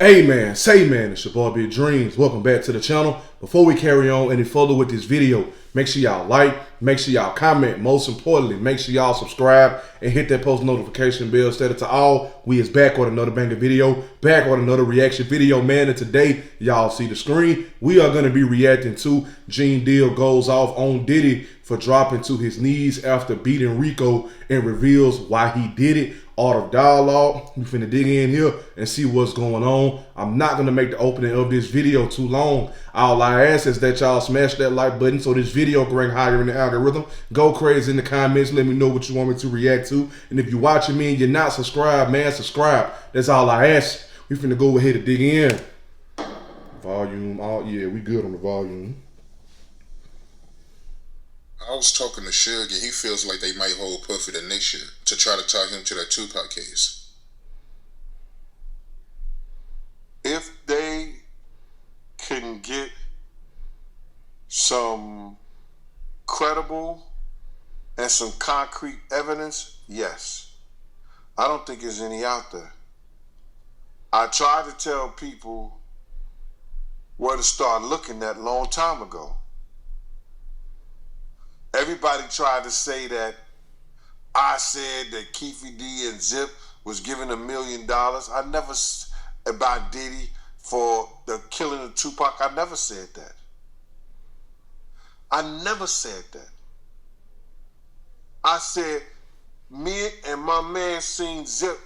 Hey man, say man, it's your boy Big Dreams. Welcome back to the channel. Before we carry on any further with this video, make sure y'all like, make sure y'all comment, most importantly, make sure y'all subscribe and hit that post notification bell. Set it to all. We is back with another banger video, back with another reaction video, man. And today, y'all see the screen, we are going to be reacting to Gene Deal goes off on Diddy for dropping to his knees after beating RICO and reveals why he did it. Art of dialogue. We finna dig in here and see what's going on. I'm not gonna make the opening of this video too long. All I ask is that y'all smash that like button so this video can rank higher in the algorithm. Go crazy in the comments. Let me know what you want me to react to. And if you're watching me and you're not subscribed, man, subscribe. That's all I ask. We finna go ahead and dig in. Volume. Yeah, we good on the volume. I was talking to Suge, and he feels like they might hold Puffy the next year to try to tie him to that Tupac case. If they can get some credible and some concrete evidence, yes. I don't think there's any out there. I tried to tell people where to start looking at a long time ago. Everybody tried to say that I said that Keefy D and Zip was given $1 million. I never, about Diddy for the killing of Tupac, I never said that. I never said that. I said me and my man seen Zip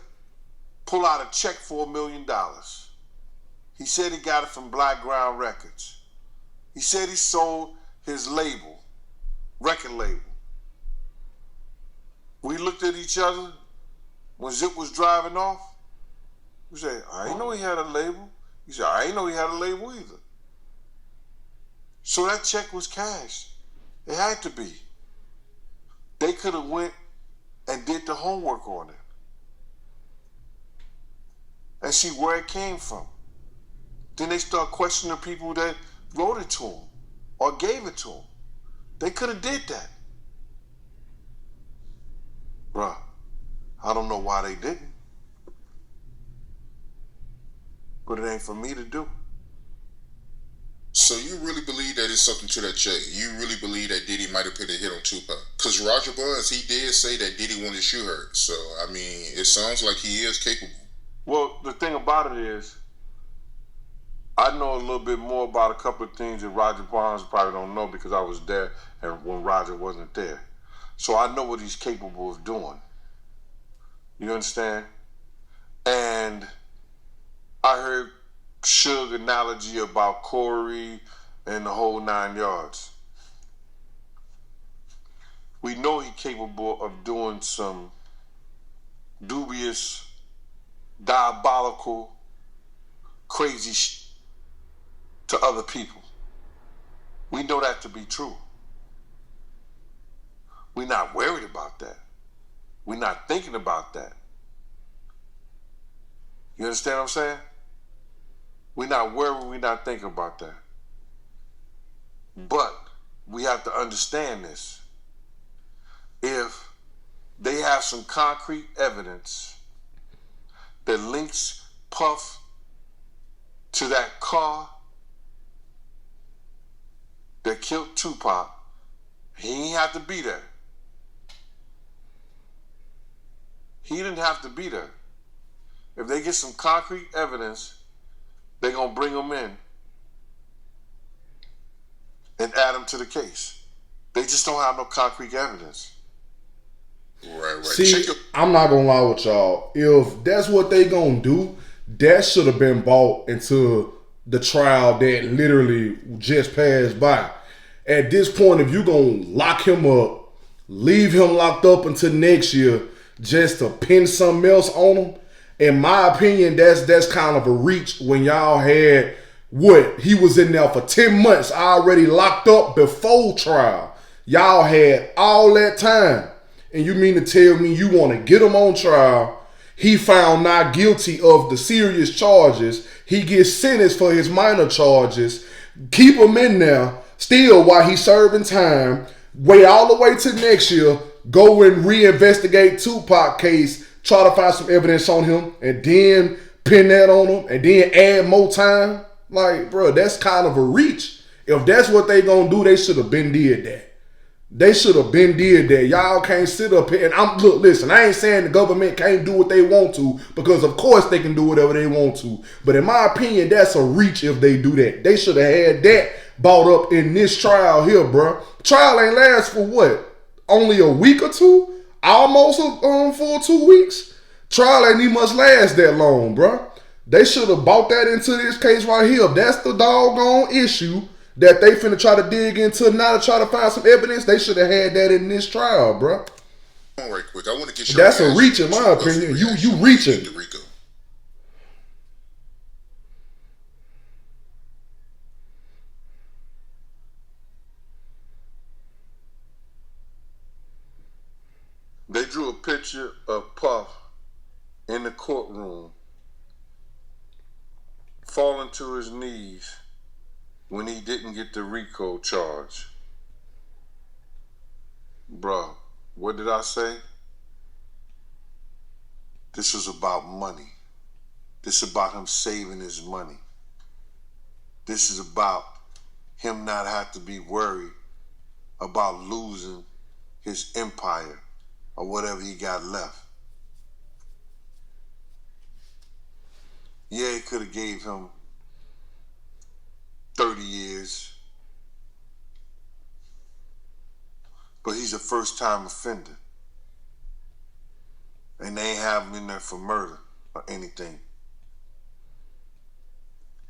pull out a check for $1 million. He said he got it from Black Ground Records. He said he sold his label. Record label. We looked at each other when Zip was driving off. We said, I didn't know he had a label. He said, I didn't know he had a label either. So that check was cashed. It had to be. They could have went and did the homework on it and see where it came from. Then they start questioning the people that wrote it to him or gave it to him. They could have did that. Bruh, I don't know why they didn't. But it ain't for me to do. So you really believe that it's something to that check? You really believe that Diddy might have put a hit on Tupac? Because Roger Buzz, he did say that Diddy wanted to shoot her. So, I mean, it sounds like he is capable. Well, the thing about it is, I know a little bit more about a couple of things that Roger Barnes probably don't know because I was there and when Roger wasn't there. So I know what he's capable of doing. You understand? And I heard Suge analogy about Corey and the whole 9 yards. We know he's capable of doing some dubious, diabolical, crazy shit to other people. We know that to be true. We're not worried about that. We're not thinking about that. You understand what I'm saying? We're not worried, we're not thinking about that. But we have to understand this. If they have some concrete evidence that links Puff to that car that killed Tupac, he ain't have to be there. He didn't have to be there. If they get some concrete evidence, they're going to bring him in and add him to the case. They just don't have no concrete evidence. Right. See, I'm not going to lie with y'all. If that's what they going to do, that should have been brought into the trial that literally just passed by. At this point, if you're going to lock him up, leave him locked up until next year just to pin something else on him, in my opinion, that's kind of a reach when y'all had, he was in there for 10 months already locked up before trial. Y'all had all that time. And you mean to tell me you want to get him on trial, he found not guilty of the serious charges, he gets sentenced for his minor charges, keep him in there, still while he's serving time, wait all the way to next year, go and reinvestigate Tupac case, try to find some evidence on him, and then pin that on them, and then add more time. Like, bro, that's kind of a reach. If that's what they gonna do, they should have been did that. They should have been did that. Y'all can't sit up here and listen, I ain't saying the government can't do what they want to, because of course they can do whatever they want to. But in my opinion, that's a reach if they do that. They should have had that brought up in this trial here, bro. Trial ain't last for what? Only a week or two? Almost for 2 weeks? Trial ain't even much last that long, bro. They should have brought that into this case right here. If that's the doggone issue that they finna try to dig into now to try to find some evidence, they should have had that in this trial, bro. Right quick, I want to get your That's a reach in my opinion. You reaching. RICO. They drew a picture of Puff in the courtroom falling to his knees when he didn't get the RICO charge. Bruh, what did I say? This was about money. This is about him saving his money. This is about him not have to be worried about losing his empire or whatever he got left. Yeah, it could have gave him 30 years. But he's a first-time offender. And they ain't have him in there for murder or anything.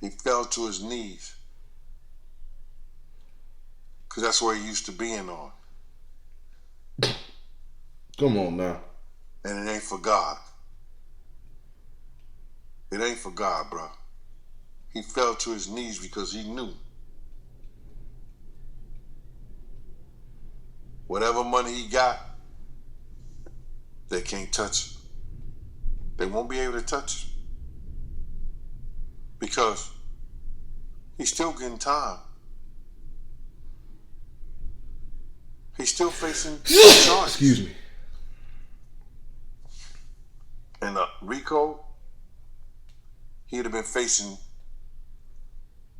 He fell to his knees. Because that's where he used to being on. Come on now. And it ain't for God. It ain't for God, bro. He fell to his knees because he knew whatever money he got, they can't touch it. They won't be able to touch it because he's still getting time. He's still facing charges. Excuse me. And RICO, he'd have been facing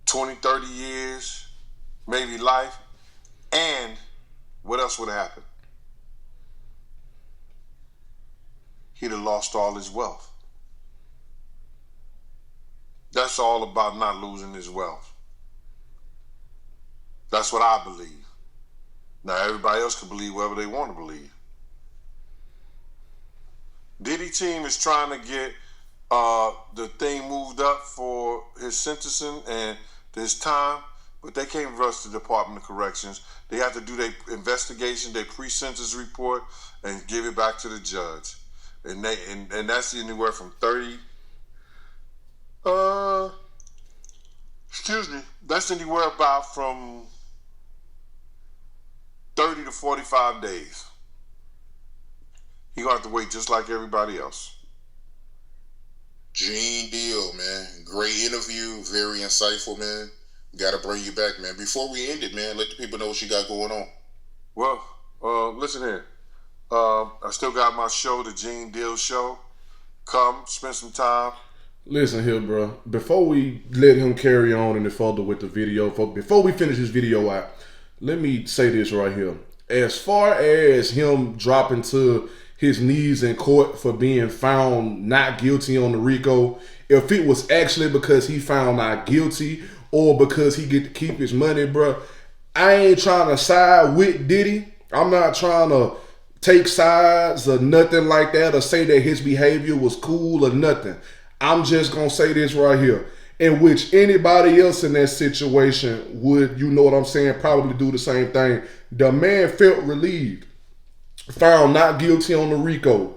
20, 30 years, maybe life. And what else would have happened? He'd have lost all his wealth. That's all about not losing his wealth. That's what I believe. Now, everybody else can believe whatever they want to believe. Diddy team is trying to get the thing moved up for his sentencing and his time, but they can't rush the Department of Corrections. They have to do their investigation, their pre-sentence report, and give it back to the judge. And that's anywhere from 30. That's anywhere about from 30 to 45 days. He gonna have to wait just like everybody else. Gene Deal, man. Great interview. Very insightful, man. Gotta bring you back, man. Before we end it, man, let the people know what you got going on. Well, listen here. I still got my show, the Gene Deal Show. Come, spend some time. Listen here, bro. Before we let him carry on any further with the video, before we finish this video out, let me say this right here. As far as him dropping to his knees in court for being found not guilty on the RICO, if it was actually because he found not guilty or because he get to keep his money, bro, I ain't trying to side with Diddy. I'm not trying to take sides or nothing like that or say that his behavior was cool or nothing. I'm just going to say this right here, in which anybody else in that situation would, you know what I'm saying, probably do the same thing. The man felt relieved. Found not guilty on the RICO.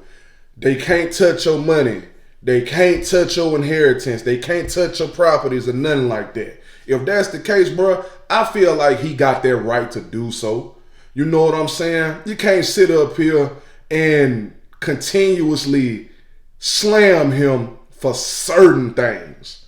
They can't touch your money. They can't touch your inheritance. They can't touch your properties or nothing like that. If that's the case, bro, I feel like he got that right to do so. You know what I'm saying? You can't sit up here and continuously slam him for certain things.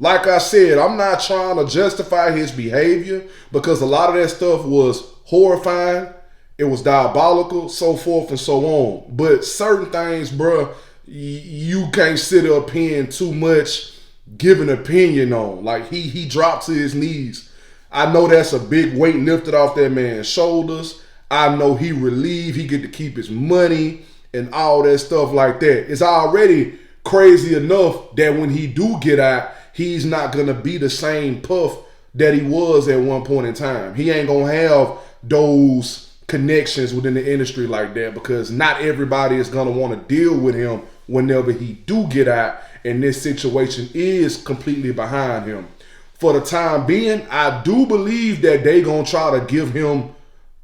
Like I said, I'm not trying to justify his behavior because a lot of that stuff was horrifying. It was diabolical, so forth and so on. But certain things, bruh, you can't sit up here and too much give an opinion on. Like he dropped to his knees. I know that's a big weight lifted off that man's shoulders. I know he relieved. He get to keep his money and all that stuff like that. It's already crazy enough that when he do get out, he's not gonna be the same Puff that he was at one point in time. He ain't gonna have those connections within the industry like that, because not everybody is gonna want to deal with him whenever he do get out and this situation is completely behind him. For the time being, I do believe that they gonna try to give him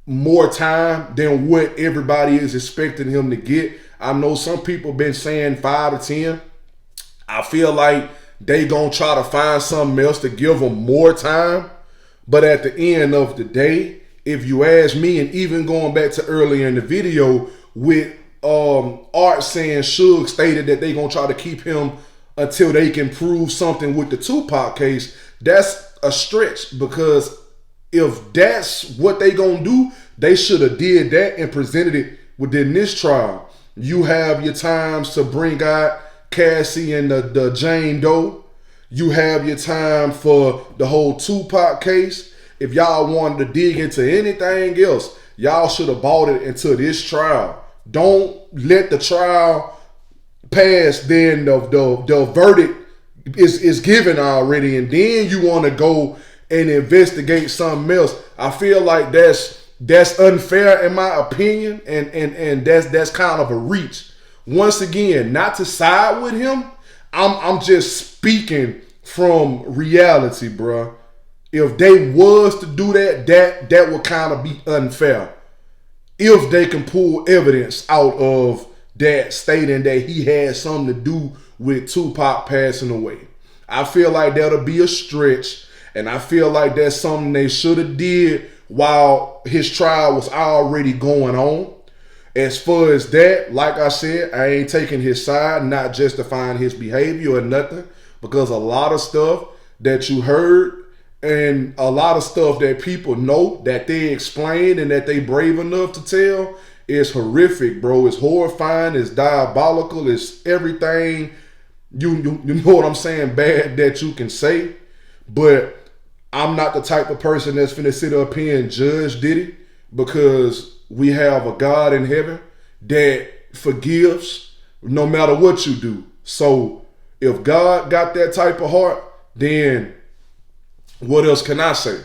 more time than what everybody is expecting him to get. I know some people been saying 5 to 10. I feel like they gonna try to find something else to give him more time. But at the end of the day, if you ask me, and even going back to earlier in the video with Art saying Suge stated that they gonna try to keep him until they can prove something with the Tupac case, that's a stretch, because if that's what they gonna do, they should have did that and presented it within this trial. You have your times to bring out Cassie and the Jane Doe. You have your time for the whole Tupac case. If y'all wanted to dig into anything else, y'all should have bought it into this trial. Don't let the trial pass, then the verdict is given already, and then you want to go and investigate something else. I feel like that's unfair in my opinion, and that's kind of a reach. Once again, not to side with him, I'm just speaking from reality, bruh. If they was to do that would kind of be unfair. If they can pull evidence out of that stating that he had something to do with Tupac passing away, I feel like that'll be a stretch, and I feel like that's something they should have did while his trial was already going on. As far as that, like I said, I ain't taking his side, not justifying his behavior or nothing, because a lot of stuff that you heard and a lot of stuff that people know that they explain and that they brave enough to tell is horrific, bro. It's horrifying, it's diabolical, it's everything you know what I'm saying, bad that you can say. But I'm not the type of person that's finna sit up here and judge Diddy, because we have a God in heaven that forgives no matter what you do. So if God got that type of heart, then what else can I say?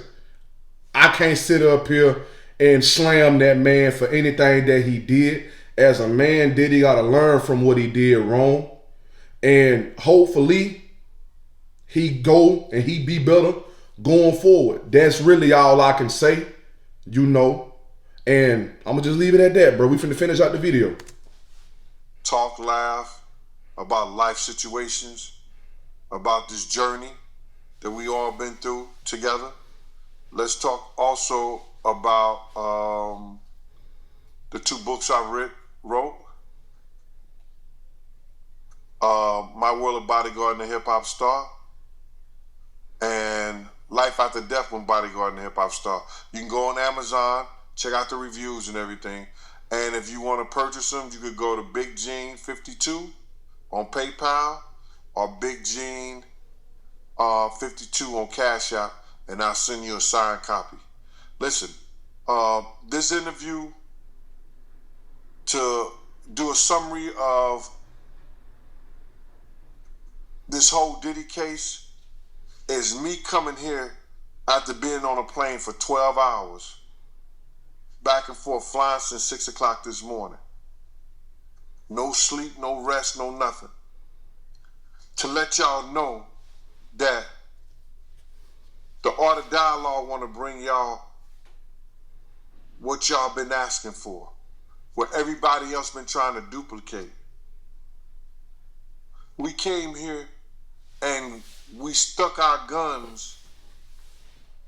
I can't sit up here and slam that man for anything that he did. As a man, Diddy got to learn from what he did wrong. And hopefully he go and he be better going forward. That's really all I can say, you know. And I'm going to just leave it at that, bro. We finna finish out the video. Talk, laugh about life situations, about this journey that we all been through together. Let's talk also about the 2 books I wrote. My World of Bodyguard and the Hip Hop Star, and Life After Death when Bodyguard and the Hip Hop Star. You can go on Amazon, check out the reviews and everything. And if you want to purchase them, you could go to Big Gene 52 on PayPal, or Big Gene 52 on Cash App, and I'll send you a signed copy. Listen, this interview, to do a summary of this whole Diddy case, is me coming here after being on a plane for 12 hours, back and forth, flying since 6 o'clock this morning. No sleep, no rest, no nothing. To let y'all know that the Art of Dialogue want to bring y'all what y'all been asking for, what everybody else been trying to duplicate. We came here and we stuck our guns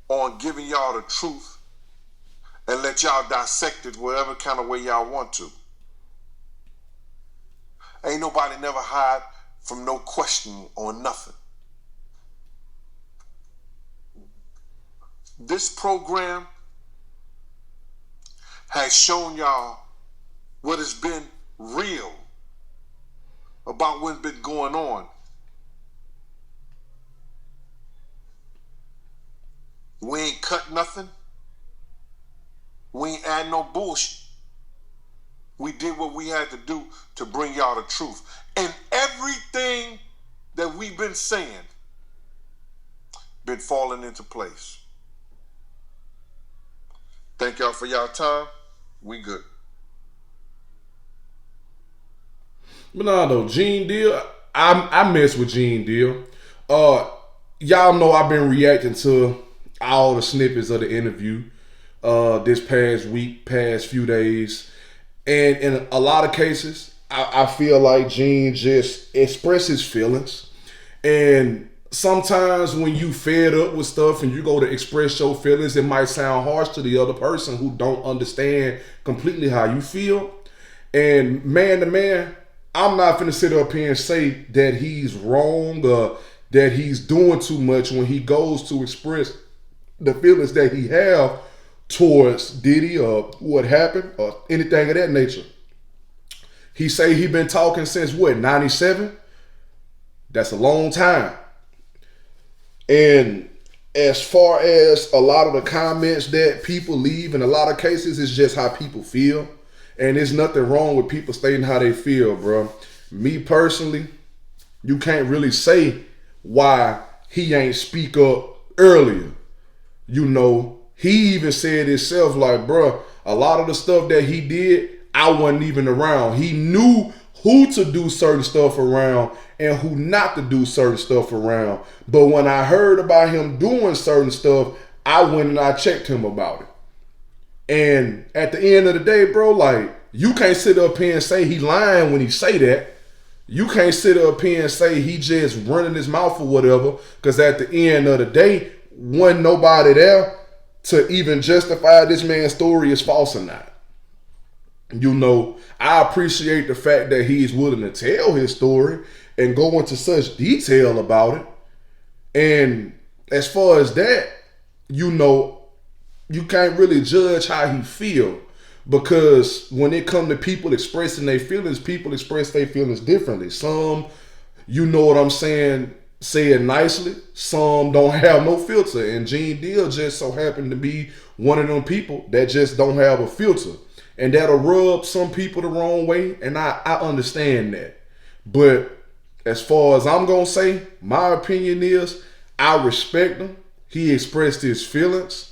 on giving y'all the truth and let y'all dissect it whatever kind of way y'all want to. Ain't nobody never hide from no question on nothing. This program has shown y'all what has been real about what's been going on. We ain't cut nothing. We ain't add no bullshit. We did what we had to do to bring y'all the truth. And everything that we've been saying been falling into place. Thank y'all for y'all time. We good. But no, though, Gene Deal, I mess with Gene Deal. Y'all know I've been reacting to all the snippets of the interview this past week, past few days. And in a lot of cases, I feel like Gene just expresses feelings. And sometimes when you fed up with stuff and you go to express your feelings, it might sound harsh to the other person who don't understand completely how you feel. And man to man, I'm not finna sit up here and say that he's wrong or that he's doing too much when he goes to express the feelings that he have towards Diddy or what happened or anything of that nature. He say he been talking since what, 97? That's a long time. And as far as a lot of the comments that people leave, in a lot of cases, it's just how people feel. And there's nothing wrong with people stating how they feel, bro. Me personally, you can't really say why he ain't speak up earlier. You know, he even said himself, like, bro, a lot of the stuff that he did, I wasn't even around. He knew who to do certain stuff around and who not to do certain stuff around. But when I heard about him doing certain stuff, I went and I checked him about it. And at the end of the day, bro, like, you can't sit up here and say he lying when he say that. You can't sit up here and say he just running his mouth or whatever, because at the end of the day, wasn't nobody there to even justify this man's story is false or not. You know, I appreciate the fact that he's willing to tell his story and go into such detail about it. And as far as that, you know, you can't really judge how he feel, because when it comes to people expressing their feelings, people express their feelings differently. Some, you know what I'm saying, say it nicely. Some don't have no filter. And Gene Deal just so happened to be one of them people that just don't have a filter. And that'll rub some people the wrong way. And I understand that. But as far as I'm going to say, my opinion is I respect him. He expressed his feelings.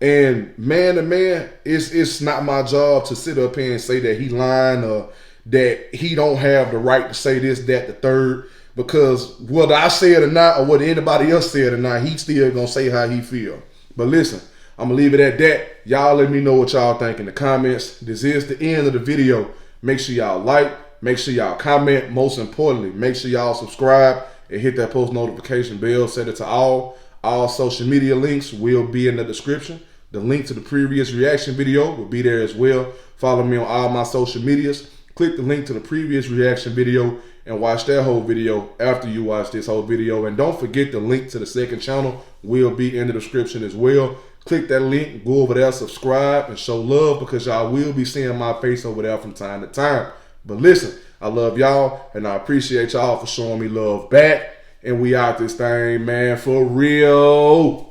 And man to man, it's not my job to sit up here and say that he lying or that he don't have the right to say this, that, the third. Because whether I say it or not, or whether anybody else say it or not, he still gonna say how he feel. But listen, I'm gonna leave it at that. Y'all let me know what y'all think in the comments. This is the end of the video. Make sure y'all like, make sure y'all comment. Most importantly, make sure y'all subscribe and hit that post notification bell. Set it to all. All social media links will be in the description. The link to the previous reaction video will be there as well. Follow me on all my social medias. Click the link to the previous reaction video and watch that whole video after you watch this whole video. And don't forget the link to the second channel will be in the description as well. Click that link, go over there, subscribe, and show love, because y'all will be seeing my face over there from time to time. But listen, I love y'all, and I appreciate y'all for showing me love back. And we out this thing, man, for real.